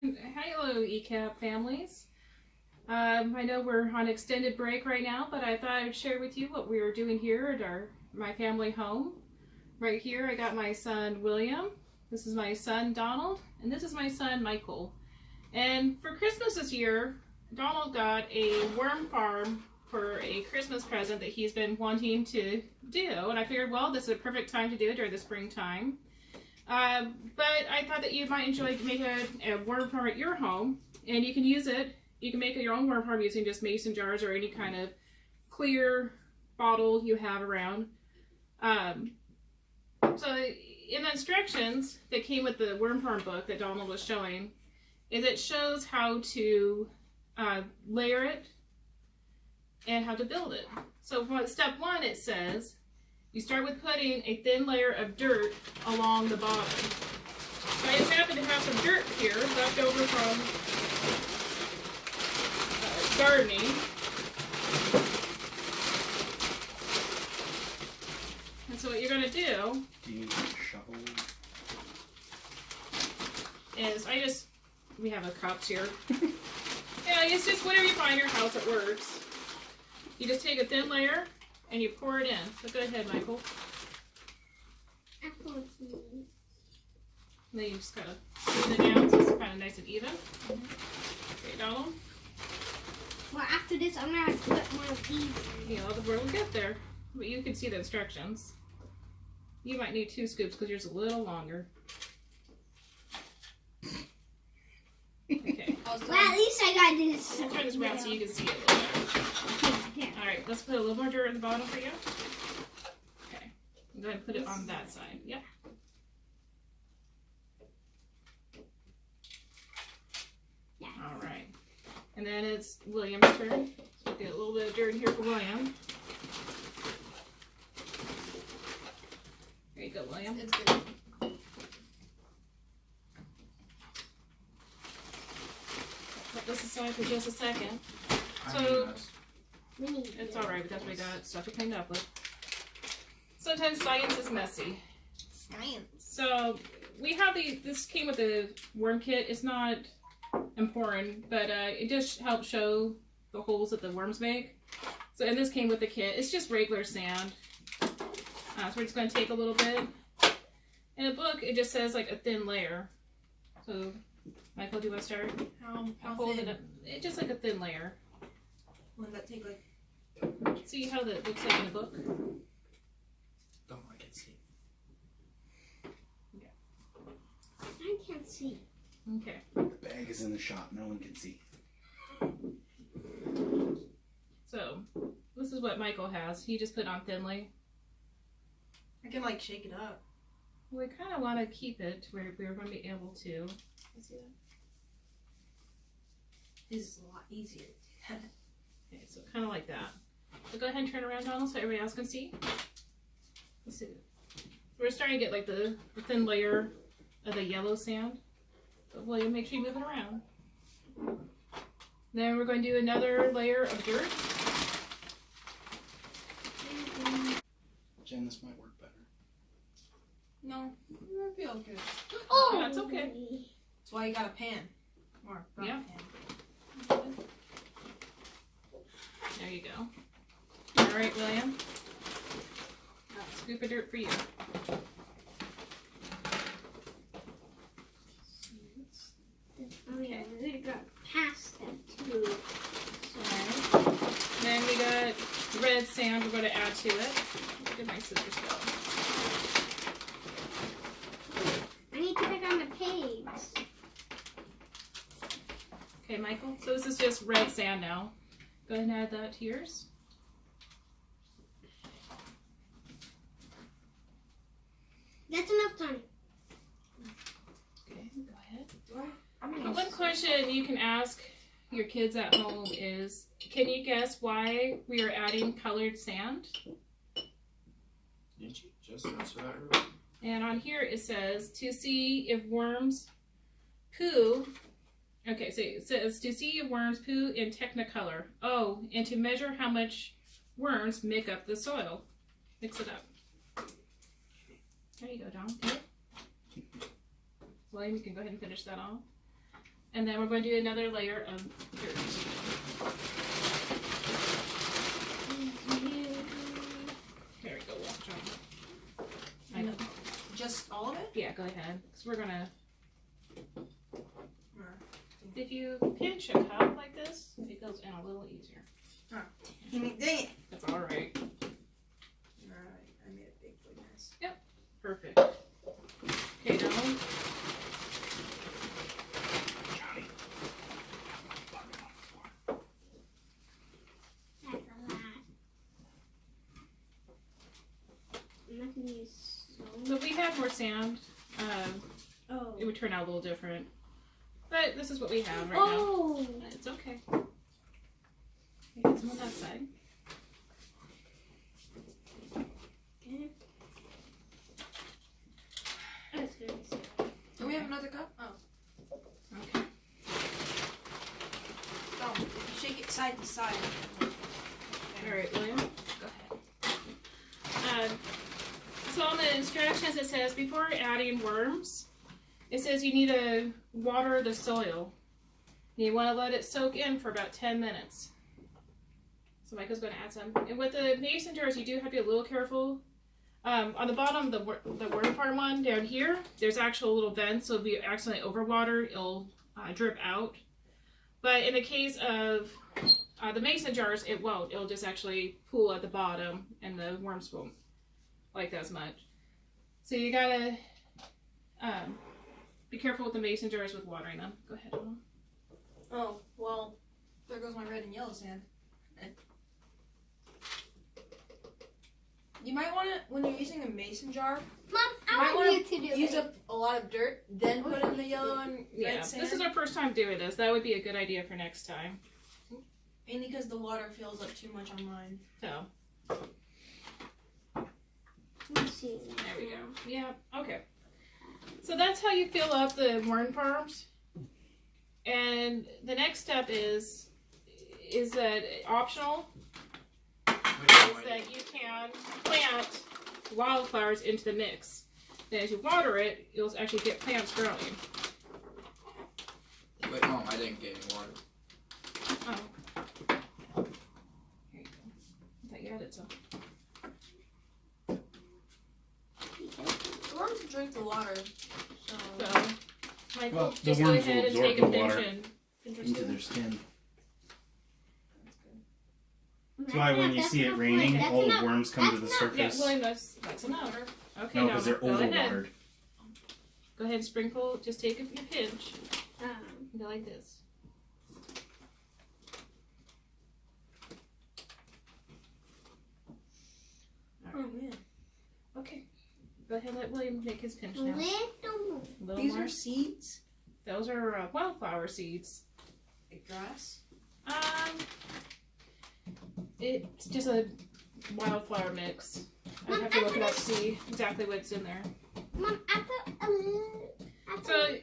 Hello, ECAP families. I know we're on extended break right now, but I thought I'd share with you what we are doing here at my family home. Right here, I got my son William. This is my son Donald, and this is my son Michael. And for Christmas this year, Donald got a worm farm for a Christmas present that he's been wanting to do, and I figured, well, this is a perfect time to do it during the springtime. But I thought that you might enjoy making a worm farm at your home, and you can use it. You can make your own worm farm using just mason jars or any kind of clear bottle you have around. So in the instructions that came with the worm farm book that Donald was showing, is it shows how to layer it and how to build it. So for step one, it says you start with putting a thin layer of dirt along the bottom. So I just happen to have some dirt here left over from gardening. And so what you're going to do you need a shovel? Is we have a cups here. Yeah, it's just whatever you find in your house that works. You just take a thin layer and you pour it in. So go ahead, Michael. And then you just kind of smooth it down so it's kind of nice and even. Okay, Donald. Well, after this, I'm going to have to put one of these in. You know, we'll get there. But you can see the instructions. You might need 2 scoops because yours is a little longer. Okay. Well, at least I got this. I'll turn this around so you can see it a little better. Alright, let's put a little more dirt in the bottom for you. Okay. Go ahead and put it on that side. Yep. Alright. And then it's William's turn. So get a little bit of dirt in here for William. There you go, William. It's good. Put this aside for just a second. So, it's alright, but that's what we got stuff to clean up with. Sometimes science is messy. Science. So, we have this came with the worm kit. It's not important, but it just helps show the holes that the worms make. So, and this came with the kit. It's just regular sand. So we're just going to take a little bit. In the book, it just says like a thin layer. So, Michael, do you want to start? How Hold thin? it up. It's just like a thin layer. Wouldn't that take like... See how that looks like in the book? Don't I can see. I can't see. Okay. The bag is in the shop. No one can see. So, this is what Michael has. He just put on thinly. I can like shake it up. We kind of want to keep it to where we're going to be able to. See that? This is a lot easier to do that. Okay, so kind of like that. So go ahead and turn around, Donald, so everybody else can see. Let's see. We're starting to get like the thin layer of the yellow sand. So William, make sure you move it around. Then we're going to do another layer of dirt. Jen, this might work better. No, I feel good. Oh, That's okay. That's why you got a pan. Or a Yeah. pan. There you go. All right, William. Scoop of dirt for you. Oh yeah, we got past that too. Alright. Then we got red sand we're going to add to it. Where did my scissors go? I need to pick on the pigs. Okay, Michael. So this is just red sand now. Go ahead and add that to yours. That's enough time. Okay, go ahead. Do One question you can ask your kids at home is, can you guess why we are adding colored sand? Didn't you just answer that earlier? And on here it says, to see if worms poo. Okay, so it says, to see if worms poo in technicolor. Oh, and to measure how much worms make up the soil. Mix it up. There you go, Don. William, you can go ahead and finish that off. And then we're going to do another layer of dirt. There we go. Watch out. I know. Just all of it? Yeah, go ahead. Because we're going to... Or- If you pinch a cup like this, it goes in a little easier. Dang it. That's alright. Alright, I made a big mess. Perfect. Okay, now... Johnny. That's a lot. I'm not gonna use so But we have more sand. Oh. It would turn out a little different. But this is what we have right Oh. now. It's okay. Get some on that side. Okay. That's good. Do we have another cup? Oh. Okay. Oh, if you shake it side to side. Alright, William, go ahead. So on the instructions it says before adding worms, it says you need to water the soil. You want to let it soak in for about 10 minutes. So Michael's going to add some. And with the mason jars, you do have to be a little careful. On the bottom, the worm farm one down here, there's actual little vents, so if you accidentally overwater, it'll drip out. But in the case of the mason jars, it won't. It'll just actually pool at the bottom, and the worms won't like that as much. So you gotta be careful with the mason jars with watering them. Go ahead, Mom. Oh, well, there goes my red and yellow sand. You might want to, when you're using a mason jar, Mom, you I might want want you to do to use it. up a lot of dirt, then put in the yellow and Yeah, red sand. this is our first time doing this. That would be a good idea for next time. Mainly because the water fills up too much on mine. So, Let's see. there we go. Yeah, okay. So that's how you fill up the worm farms. And the next step is that optional, is that you can plant wildflowers into the mix. Then as you water it, you'll actually get plants growing. Wait, Mom, I didn't get any water. Oh. Here you go. I thought you had it, so. I want to drink the water, so... So, Michael, Well, the just go worms will ahead and absorb take a the pinch water and pinch or Into two. their skin. That's That's why when you enough, see that's it enough, raining, that's all the enough. worms come to the That's enough. Yeah, surface. William, that's enough. Okay, No, now because they're go ahead. overwatered. Go ahead and sprinkle. Just take a pinch. Go like this. Oh, man. Okay. Go ahead and let William make his pinch now. Little A little These more. are seeds? Those are wildflower seeds. Like grass? It's just a wildflower mix. I'd have to look it up to see exactly what's in there. Mom, I put a little. So,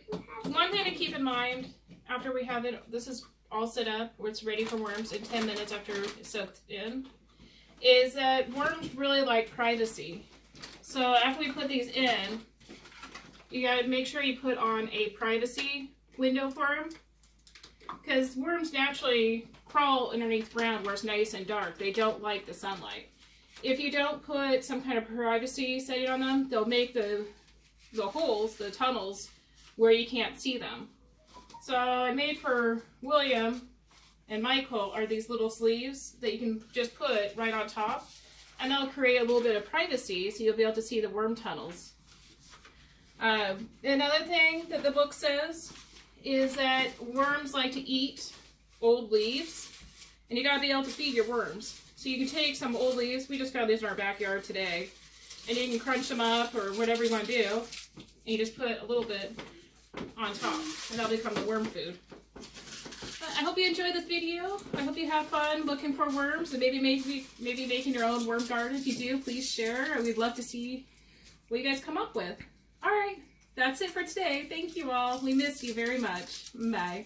one thing to keep in mind after we have it, this is all set up, where it's ready for worms in 10 minutes after it's soaked in, is that worms really like privacy. So after we put these in, you gotta make sure you put on a privacy window for them. Because worms naturally crawl underneath ground where it's nice and dark. They don't like the sunlight. If you don't put some kind of privacy setting on them, they'll make the holes, the tunnels, where you can't see them. So I made for William and Michael are these little sleeves that you can just put right on top, and they'll create a little bit of privacy so you'll be able to see the worm tunnels. Another thing that the book says is that worms like to eat old leaves, and you gotta be able to feed your worms. So you can take some old leaves, we just found these in our backyard today, and you can crunch them up or whatever you want to do, and you just put a little bit on top, and that'll become the worm food. I hope you enjoyed this video. I hope you have fun looking for worms and maybe making your own worm garden. If you do, please share. We'd love to see what you guys come up with. All right, that's it for today. Thank you all. We miss you very much. Bye.